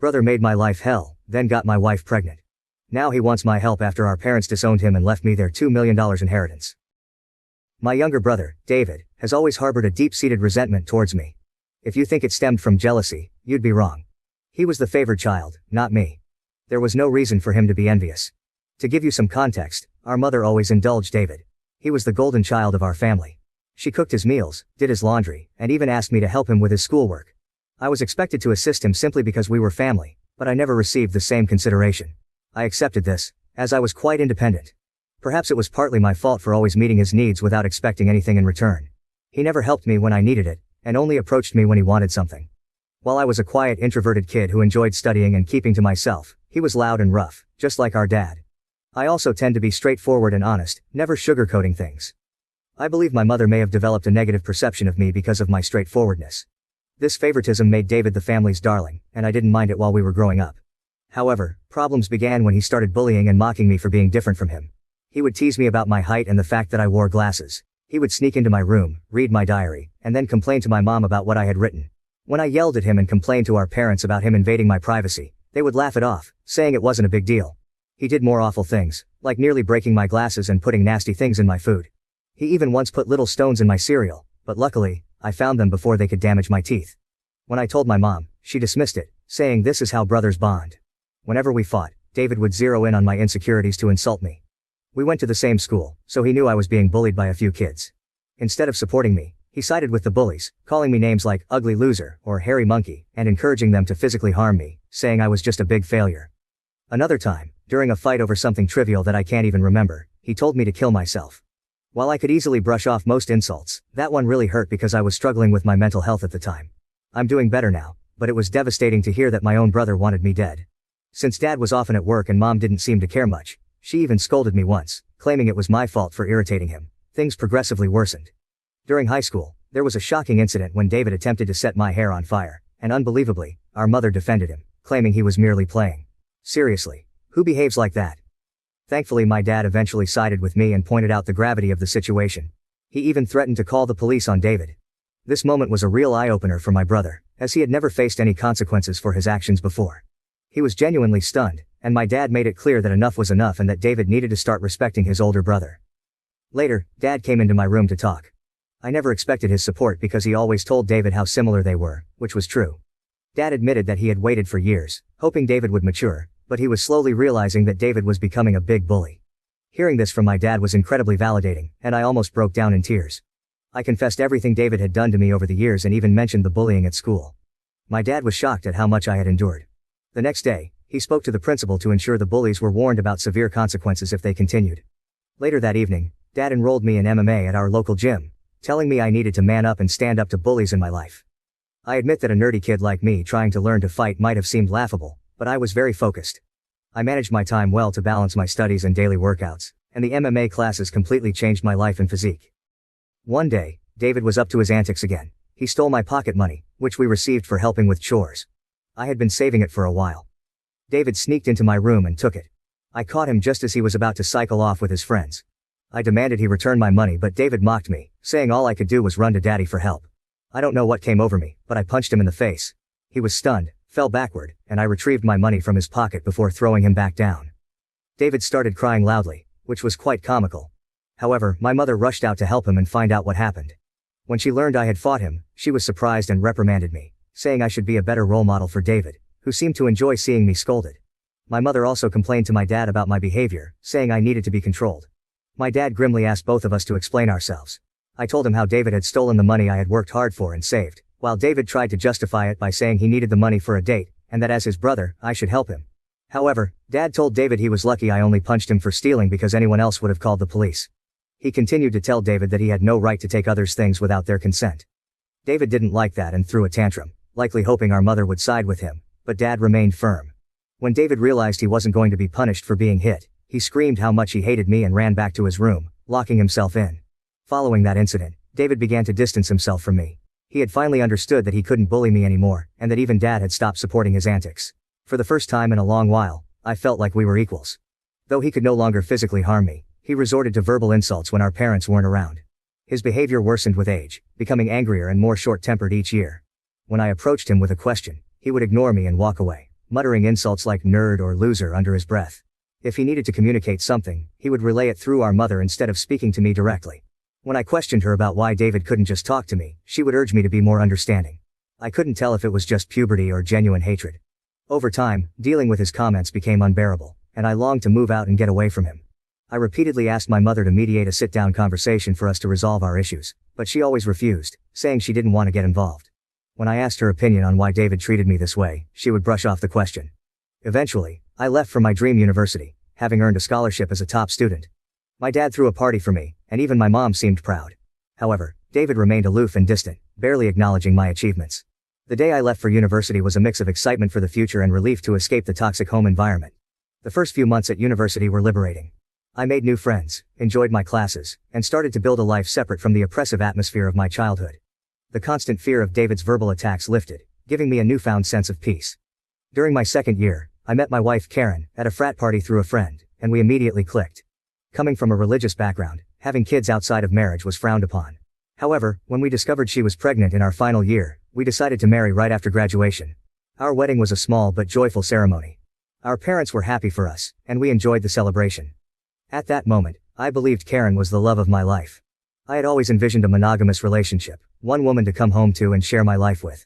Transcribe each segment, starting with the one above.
Brother made my life hell, then got my wife pregnant. Now he wants my help after our parents disowned him and left me their $2 million inheritance. My younger brother, David, has always harbored a deep-seated resentment towards me. If you think it stemmed from jealousy, you'd be wrong. He was the favored child, not me. There was no reason for him to be envious. To give you some context, our mother always indulged David. He was the golden child of our family. She cooked his meals, did his laundry, and even asked me to help him with his schoolwork. I was expected to assist him simply because we were family, but I never received the same consideration. I accepted this, as I was quite independent. Perhaps it was partly my fault for always meeting his needs without expecting anything in return. He never helped me when I needed it, and only approached me when he wanted something. While I was a quiet, introverted kid who enjoyed studying and keeping to myself, he was loud and rough, just like our dad. I also tend to be straightforward and honest, never sugarcoating things. I believe my mother may have developed a negative perception of me because of my straightforwardness. This favoritism made David the family's darling, and I didn't mind it while we were growing up. However, problems began when he started bullying and mocking me for being different from him. He would tease me about my height and the fact that I wore glasses. He would sneak into my room, read my diary, and then complain to my mom about what I had written. When I yelled at him and complained to our parents about him invading my privacy, they would laugh it off, saying it wasn't a big deal. He did more awful things, like nearly breaking my glasses and putting nasty things in my food. He even once put little stones in my cereal, but luckily, I found them before they could damage my teeth. When I told my mom, she dismissed it, saying this is how brothers bond. Whenever we fought, David would zero in on my insecurities to insult me. We went to the same school, so he knew I was being bullied by a few kids. Instead of supporting me, he sided with the bullies, calling me names like ugly loser or hairy monkey, and encouraging them to physically harm me, saying I was just a big failure. Another time, during a fight over something trivial that I can't even remember, he told me to kill myself. While I could easily brush off most insults, that one really hurt because I was struggling with my mental health at the time. I'm doing better now, but it was devastating to hear that my own brother wanted me dead. Since dad was often at work and mom didn't seem to care much, she even scolded me once, claiming it was my fault for irritating him. Things progressively worsened. During high school, there was a shocking incident when David attempted to set my hair on fire, and unbelievably, our mother defended him, claiming he was merely playing. Seriously, who behaves like that? Thankfully my dad eventually sided with me and pointed out the gravity of the situation. He even threatened to call the police on David. This moment was a real eye-opener for my brother, as he had never faced any consequences for his actions before. He was genuinely stunned, and my dad made it clear that enough was enough and that David needed to start respecting his older brother. Later, Dad came into my room to talk. I never expected his support because he always told David how similar they were, which was true. Dad admitted that he had waited for years, hoping David would mature, but he was slowly realizing that David was becoming a big bully. Hearing this from my dad was incredibly validating, and I almost broke down in tears. I confessed everything David had done to me over the years and even mentioned the bullying at school. My dad was shocked at how much I had endured. The next day, he spoke to the principal to ensure the bullies were warned about severe consequences if they continued. Later that evening, Dad enrolled me in MMA at our local gym, telling me I needed to man up and stand up to bullies in my life. I admit that a nerdy kid like me trying to learn to fight might have seemed laughable, but I was very focused. I managed my time well to balance my studies and daily workouts, and the MMA classes completely changed my life and physique. One day, David was up to his antics again. He stole my pocket money, which we received for helping with chores. I had been saving it for a while. David sneaked into my room and took it. I caught him just as he was about to cycle off with his friends. I demanded he return my money, but David mocked me, saying all I could do was run to Daddy for help. I don't know what came over me, but I punched him in the face. He was stunned, fell backward, and I retrieved my money from his pocket before throwing him back down. David started crying loudly, which was quite comical. However, my mother rushed out to help him and find out what happened. When she learned I had fought him, she was surprised and reprimanded me, saying I should be a better role model for David, who seemed to enjoy seeing me scolded. My mother also complained to my dad about my behavior, saying I needed to be controlled. My dad grimly asked both of us to explain ourselves. I told him how David had stolen the money I had worked hard for and saved, while David tried to justify it by saying he needed the money for a date, and that as his brother, I should help him. However, Dad told David he was lucky I only punched him for stealing because anyone else would have called the police. He continued to tell David that he had no right to take others' things without their consent. David didn't like that and threw a tantrum, likely hoping our mother would side with him, but Dad remained firm. When David realized he wasn't going to be punished for being hit, he screamed how much he hated me and ran back to his room, locking himself in. Following that incident, David began to distance himself from me. He had finally understood that he couldn't bully me anymore, and that even Dad had stopped supporting his antics. For the first time in a long while, I felt like we were equals. Though he could no longer physically harm me, he resorted to verbal insults when our parents weren't around. His behavior worsened with age, becoming angrier and more short-tempered each year. When I approached him with a question, he would ignore me and walk away, muttering insults like nerd or loser under his breath. If he needed to communicate something, he would relay it through our mother instead of speaking to me directly. When I questioned her about why David couldn't just talk to me, she would urge me to be more understanding. I couldn't tell if it was just puberty or genuine hatred. Over time, dealing with his comments became unbearable, and I longed to move out and get away from him. I repeatedly asked my mother to mediate a sit-down conversation for us to resolve our issues, but she always refused, saying she didn't want to get involved. When I asked her opinion on why David treated me this way, she would brush off the question. Eventually, I left for my dream university, having earned a scholarship as a top student. My dad threw a party for me, and even my mom seemed proud. However, David remained aloof and distant, barely acknowledging my achievements. The day I left for university was a mix of excitement for the future and relief to escape the toxic home environment. The first few months at university were liberating. I made new friends, enjoyed my classes, and started to build a life separate from the oppressive atmosphere of my childhood. The constant fear of David's verbal attacks lifted, giving me a newfound sense of peace. During my second year, I met my wife Karen at a frat party through a friend, and we immediately clicked. Coming from a religious background, having kids outside of marriage was frowned upon. However, when we discovered she was pregnant in our final year, we decided to marry right after graduation. Our wedding was a small but joyful ceremony. Our parents were happy for us, and we enjoyed the celebration. At that moment, I believed Karen was the love of my life. I had always envisioned a monogamous relationship, one woman to come home to and share my life with.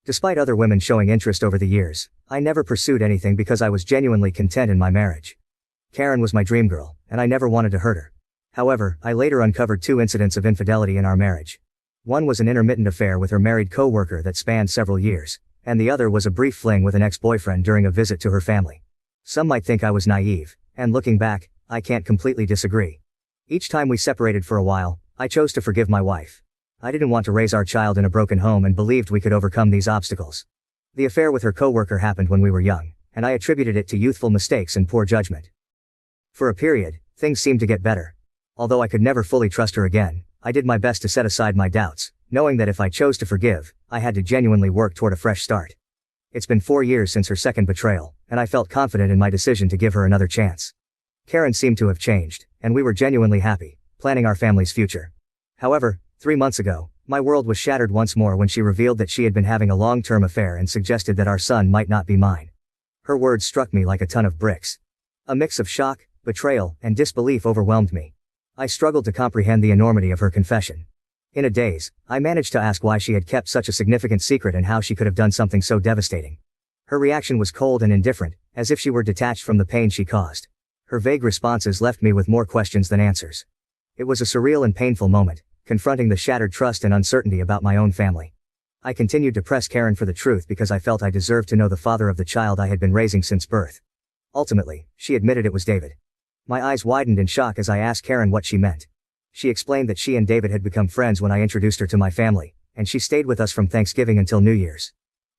Despite other women showing interest over the years, I never pursued anything because I was genuinely content in my marriage. Karen was my dream girl, and I never wanted to hurt her. However, I later uncovered 2 incidents of infidelity in our marriage. One was an intermittent affair with her married co-worker that spanned several years, and the other was a brief fling with an ex-boyfriend during a visit to her family. Some might think I was naive, and looking back, I can't completely disagree. Each time we separated for a while, I chose to forgive my wife. I didn't want to raise our child in a broken home and believed we could overcome these obstacles. The affair with her co-worker happened when we were young, and I attributed it to youthful mistakes and poor judgment. For a period, things seemed to get better. Although I could never fully trust her again, I did my best to set aside my doubts, knowing that if I chose to forgive, I had to genuinely work toward a fresh start. It's been 4 years since her second betrayal, and I felt confident in my decision to give her another chance. Karen seemed to have changed, and we were genuinely happy, planning our family's future. However, 3 months ago, my world was shattered once more when she revealed that she had been having a long-term affair and suggested that our son might not be mine. Her words struck me like a ton of bricks. A mix of shock, betrayal, and disbelief overwhelmed me. I struggled to comprehend the enormity of her confession. In a daze, I managed to ask why she had kept such a significant secret and how she could have done something so devastating. Her reaction was cold and indifferent, as if she were detached from the pain she caused. Her vague responses left me with more questions than answers. It was a surreal and painful moment, confronting the shattered trust and uncertainty about my own family. I continued to press Karen for the truth because I felt I deserved to know the father of the child I had been raising since birth. Ultimately, she admitted it was David. My eyes widened in shock as I asked Karen what she meant. She explained that she and David had become friends when I introduced her to my family, and she stayed with us from Thanksgiving until New Year's.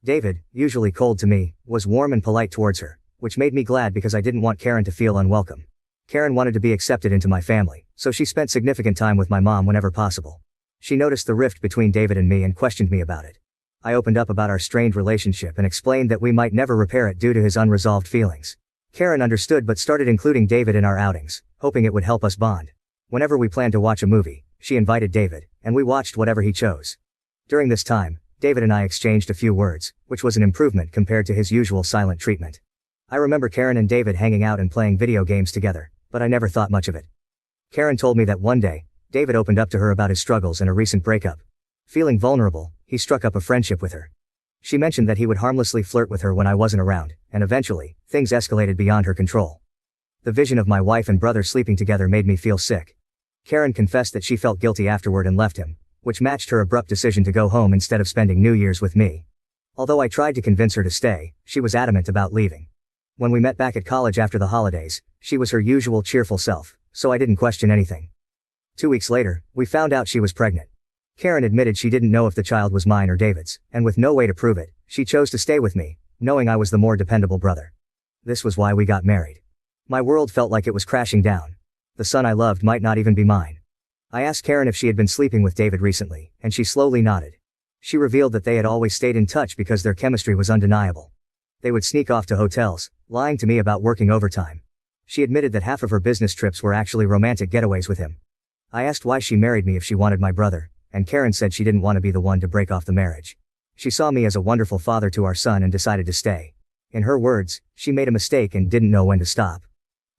David, usually cold to me, was warm and polite towards her, which made me glad because I didn't want Karen to feel unwelcome. Karen wanted to be accepted into my family, so she spent significant time with my mom whenever possible. She noticed the rift between David and me and questioned me about it. I opened up about our strained relationship and explained that we might never repair it due to his unresolved feelings. Karen understood but started including David in our outings, hoping it would help us bond. Whenever we planned to watch a movie, she invited David, and we watched whatever he chose. During this time, David and I exchanged a few words, which was an improvement compared to his usual silent treatment. I remember Karen and David hanging out and playing video games together, but I never thought much of it. Karen told me that one day, David opened up to her about his struggles and a recent breakup. Feeling vulnerable, he struck up a friendship with her. She mentioned that he would harmlessly flirt with her when I wasn't around, and eventually, things escalated beyond her control. The vision of my wife and brother sleeping together made me feel sick. Karen confessed that she felt guilty afterward and left him, which matched her abrupt decision to go home instead of spending New Year's with me. Although I tried to convince her to stay, she was adamant about leaving. When we met back at college after the holidays, she was her usual cheerful self, so I didn't question anything. 2 weeks later, we found out she was pregnant. Karen admitted she didn't know if the child was mine or David's, and with no way to prove it, she chose to stay with me, knowing I was the more dependable brother. This was why we got married. My world felt like it was crashing down. The son I loved might not even be mine. I asked Karen if she had been sleeping with David recently, and she slowly nodded. She revealed that they had always stayed in touch because their chemistry was undeniable. They would sneak off to hotels, lying to me about working overtime. She admitted that half of her business trips were actually romantic getaways with him. I asked why she married me if she wanted my brother, and Karen said she didn't want to be the one to break off the marriage. She saw me as a wonderful father to our son and decided to stay. In her words, she made a mistake and didn't know when to stop.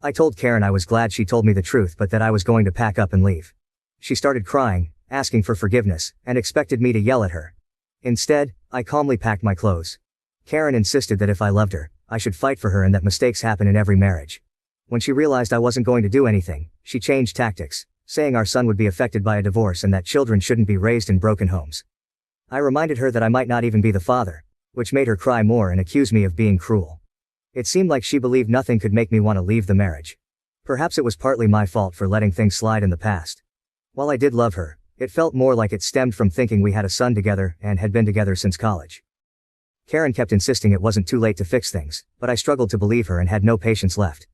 I told Karen I was glad she told me the truth but that I was going to pack up and leave. She started crying, asking for forgiveness, and expected me to yell at her. Instead, I calmly packed my clothes. Karen insisted that if I loved her, I should fight for her and that mistakes happen in every marriage. When she realized I wasn't going to do anything, she changed tactics, saying our son would be affected by a divorce and that children shouldn't be raised in broken homes. I reminded her that I might not even be the father, which made her cry more and accuse me of being cruel. It seemed like she believed nothing could make me want to leave the marriage. Perhaps it was partly my fault for letting things slide in the past. While I did love her, it felt more like it stemmed from thinking we had a son together and had been together since college. Karen kept insisting it wasn't too late to fix things, but I struggled to believe her and had no patience left.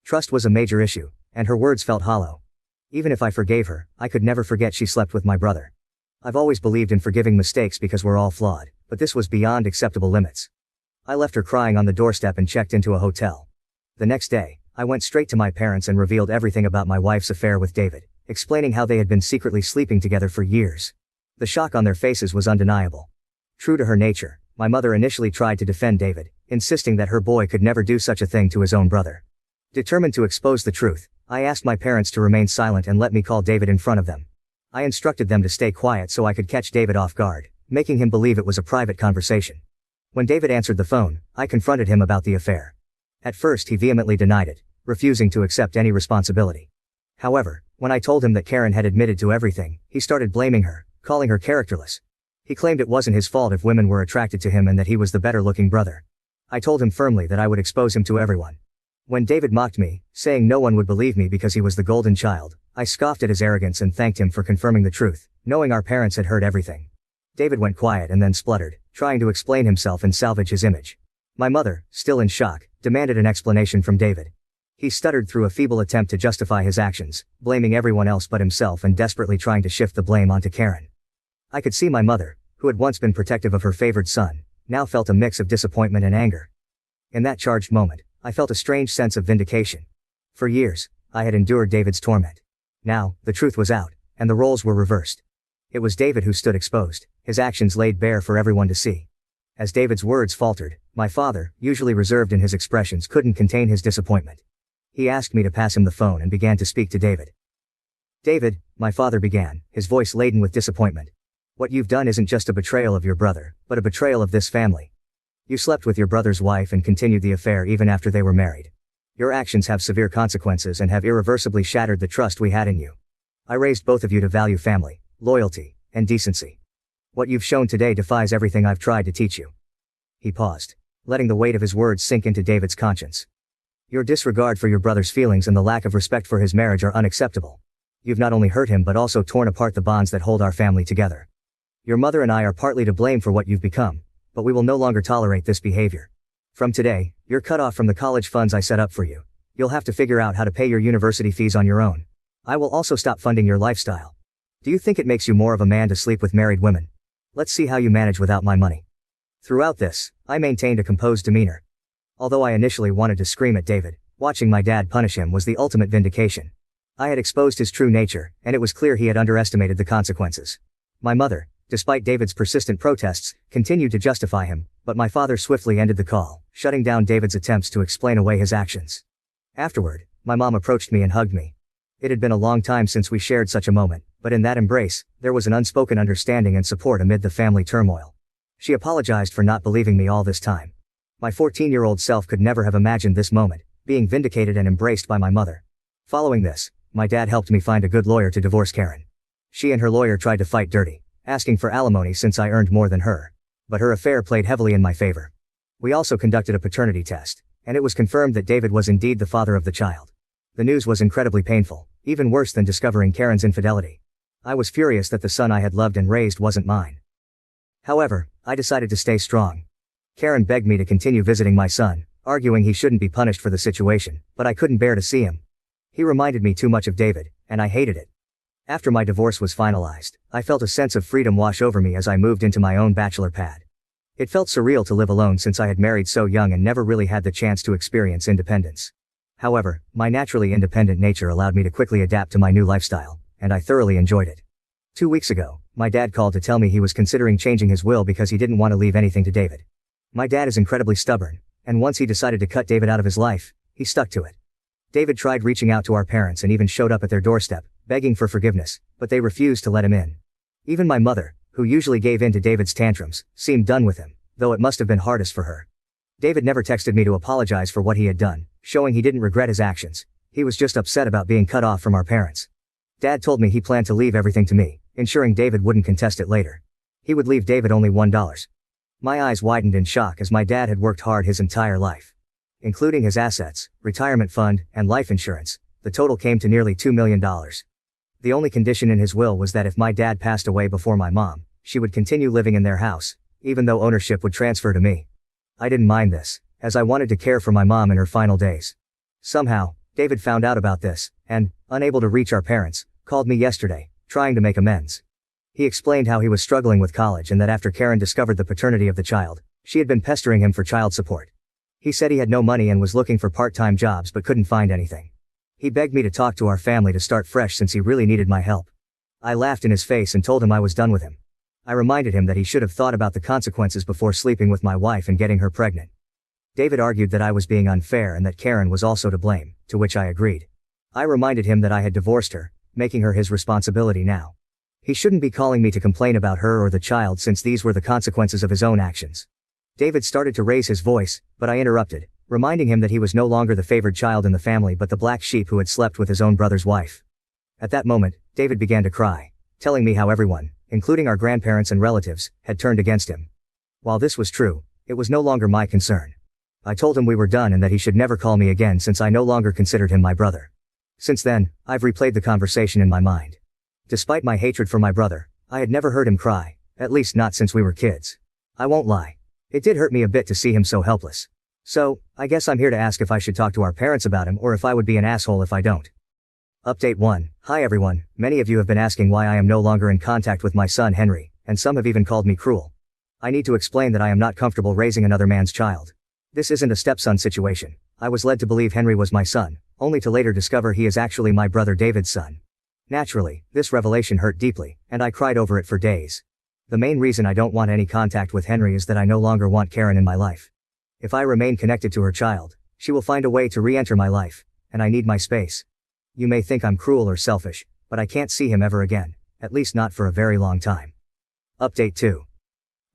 Trust was a major issue, and her words felt hollow. Even if I forgave her, I could never forget she slept with my brother. I've always believed in forgiving mistakes because we're all flawed, but this was beyond acceptable limits. I left her crying on the doorstep and checked into a hotel. The next day, I went straight to my parents and revealed everything about my wife's affair with David, explaining how they had been secretly sleeping together for years. The shock on their faces was undeniable. True to her nature, my mother initially tried to defend David, insisting that her boy could never do such a thing to his own brother. Determined to expose the truth, I asked my parents to remain silent and let me call David in front of them. I instructed them to stay quiet so I could catch David off guard, making him believe it was a private conversation. When David answered the phone, I confronted him about the affair. At first he vehemently denied it, refusing to accept any responsibility. However, when I told him that Karen had admitted to everything, he started blaming her, calling her characterless. He claimed it wasn't his fault if women were attracted to him and that he was the better-looking brother. I told him firmly that I would expose him to everyone. When David mocked me, saying no one would believe me because he was the golden child, I scoffed at his arrogance and thanked him for confirming the truth, knowing our parents had heard everything. David went quiet and then spluttered, trying to explain himself and salvage his image. My mother, still in shock, demanded an explanation from David. He stuttered through a feeble attempt to justify his actions, blaming everyone else but himself and desperately trying to shift the blame onto Karen. I could see my mother, who had once been protective of her favored son, now felt a mix of disappointment and anger. In that charged moment, I felt a strange sense of vindication. For years, I had endured David's torment. Now, the truth was out, and the roles were reversed. It was David who stood exposed, his actions laid bare for everyone to see. As David's words faltered, my father, usually reserved in his expressions, couldn't contain his disappointment. He asked me to pass him the phone and began to speak to David. David, my father began, his voice laden with disappointment. What you've done isn't just a betrayal of your brother, but a betrayal of this family. You slept with your brother's wife and continued the affair even after they were married. Your actions have severe consequences and have irreversibly shattered the trust we had in you. I raised both of you to value family, loyalty, and decency. What you've shown today defies everything I've tried to teach you. He paused, letting the weight of his words sink into David's conscience. Your disregard for your brother's feelings and the lack of respect for his marriage are unacceptable. You've not only hurt him but also torn apart the bonds that hold our family together. Your mother and I are partly to blame for what you've become, but we will no longer tolerate this behavior. From today, you're cut off from the college funds I set up for you. You'll have to figure out how to pay your university fees on your own. I will also stop funding your lifestyle. Do you think it makes you more of a man to sleep with married women? Let's see how you manage without my money. Throughout this, I maintained a composed demeanor. Although I initially wanted to scream at David, watching my dad punish him was the ultimate vindication. I had exposed his true nature, and it was clear he had underestimated the consequences. My mother, despite David's persistent protests, continued to justify him, but my father swiftly ended the call, shutting down David's attempts to explain away his actions. Afterward, my mom approached me and hugged me. It had been a long time since we shared such a moment, but in that embrace, there was an unspoken understanding and support amid the family turmoil. She apologized for not believing me all this time. My 14-year-old self could never have imagined this moment, being vindicated and embraced by my mother. Following this, my dad helped me find a good lawyer to divorce Karen. She and her lawyer tried to fight dirty, asking for alimony since I earned more than her. But her affair played heavily in my favor. We also conducted a paternity test, and it was confirmed that David was indeed the father of the child. The news was incredibly painful, even worse than discovering Karen's infidelity. I was furious that the son I had loved and raised wasn't mine. However, I decided to stay strong. Karen begged me to continue visiting my son, arguing he shouldn't be punished for the situation, but I couldn't bear to see him. He reminded me too much of David, and I hated it. After my divorce was finalized, I felt a sense of freedom wash over me as I moved into my own bachelor pad. It felt surreal to live alone since I had married so young and never really had the chance to experience independence. However, my naturally independent nature allowed me to quickly adapt to my new lifestyle, and I thoroughly enjoyed it. 2 weeks ago, my dad called to tell me he was considering changing his will because he didn't want to leave anything to David. My dad is incredibly stubborn, And once he decided to cut David out of his life, he stuck to it. David tried reaching out to our parents and even showed up at their doorstep, begging for forgiveness, but they refused to let him in. Even my mother, who usually gave in to David's tantrums, seemed done with him, though it must have been hardest for her. David never texted me to apologize for what he had done, showing he didn't regret his actions. He was just upset about being cut off from our parents. Dad told me he planned to leave everything to me, ensuring David wouldn't contest it later. He would leave David only $1. My eyes widened in shock as my dad had worked hard his entire life. Including his assets, retirement fund, and life insurance, the total came to nearly $2 million. The only condition in his will was that if my dad passed away before my mom, she would continue living in their house, even though ownership would transfer to me. I didn't mind this, as I wanted to care for my mom in her final days. Somehow, David found out about this, and, unable to reach our parents, called me yesterday, trying to make amends. He explained how he was struggling with college and that after Karen discovered the paternity of the child, she had been pestering him for child support. He said he had no money and was looking for part-time jobs but couldn't find anything. He begged me to talk to our family to start fresh since he really needed my help. I laughed in his face and told him I was done with him. I reminded him that he should have thought about the consequences before sleeping with my wife and getting her pregnant. David argued that I was being unfair and that Karen was also to blame, to which I agreed. I reminded him that I had divorced her, making her his responsibility now. He shouldn't be calling me to complain about her or the child since these were the consequences of his own actions. David started to raise his voice, but I interrupted, reminding him that he was no longer the favored child in the family but the black sheep who had slept with his own brother's wife. At that moment, David began to cry, telling me how everyone, including our grandparents and relatives, had turned against him. While this was true, it was no longer my concern. I told him we were done and that he should never call me again since I no longer considered him my brother. Since then, I've replayed the conversation in my mind. Despite my hatred for my brother, I had never heard him cry, at least not since we were kids. I won't lie. It did hurt me a bit to see him so helpless. So, I guess I'm here to ask if I should talk to our parents about him or if I would be an asshole if I don't. Update 1. Hi everyone, many of you have been asking why I am no longer in contact with my son Henry, and some have even called me cruel. I need to explain that I am not comfortable raising another man's child. This isn't a stepson situation. I was led to believe Henry was my son, only to later discover he is actually my brother David's son. Naturally, this revelation hurt deeply, and I cried over it for days. The main reason I don't want any contact with Henry is that I no longer want Karen in my life. If I remain connected to her child, she will find a way to re-enter my life, and I need my space. You may think I'm cruel or selfish, but I can't see him ever again, at least not for a very long time. Update 2.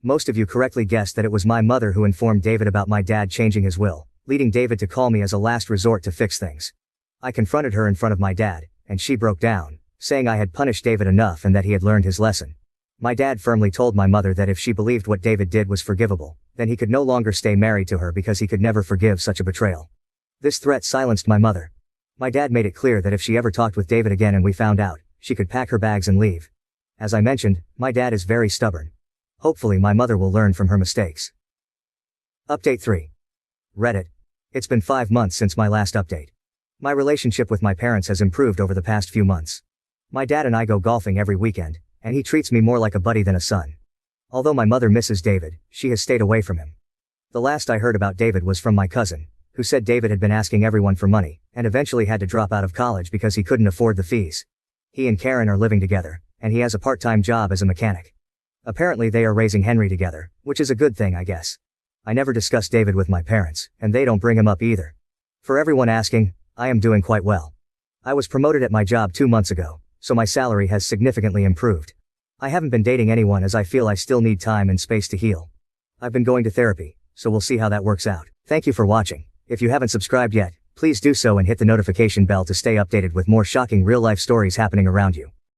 Most of you correctly guessed that it was my mother who informed David about my dad changing his will, leading David to call me as a last resort to fix things. I confronted her in front of my dad, and she broke down, saying I had punished David enough and that he had learned his lesson. My dad firmly told my mother that if she believed what David did was forgivable, then he could no longer stay married to her because he could never forgive such a betrayal. This threat silenced my mother. My dad made it clear that if she ever talked with David again and we found out, she could pack her bags and leave. As I mentioned, my dad is very stubborn. Hopefully my mother will learn from her mistakes. Update 3. Reddit. It's been 5 months since my last update. My relationship with my parents has improved over the past few months. My dad and I go golfing every weekend, and he treats me more like a buddy than a son. Although my mother misses David, she has stayed away from him. The last I heard about David was from my cousin, who said David had been asking everyone for money, and eventually had to drop out of college because he couldn't afford the fees. He and Karen are living together, and he has a part-time job as a mechanic. Apparently they are raising Henry together, which is a good thing I guess. I never discuss David with my parents, and they don't bring him up either. For everyone asking, I am doing quite well. I was promoted at my job 2 months ago, so my salary has significantly improved. I haven't been dating anyone as I feel I still need time and space to heal. I've been going to therapy, so we'll see how that works out. Thank you for watching. If you haven't subscribed yet, please do so and hit the notification bell to stay updated with more shocking real-life stories happening around you.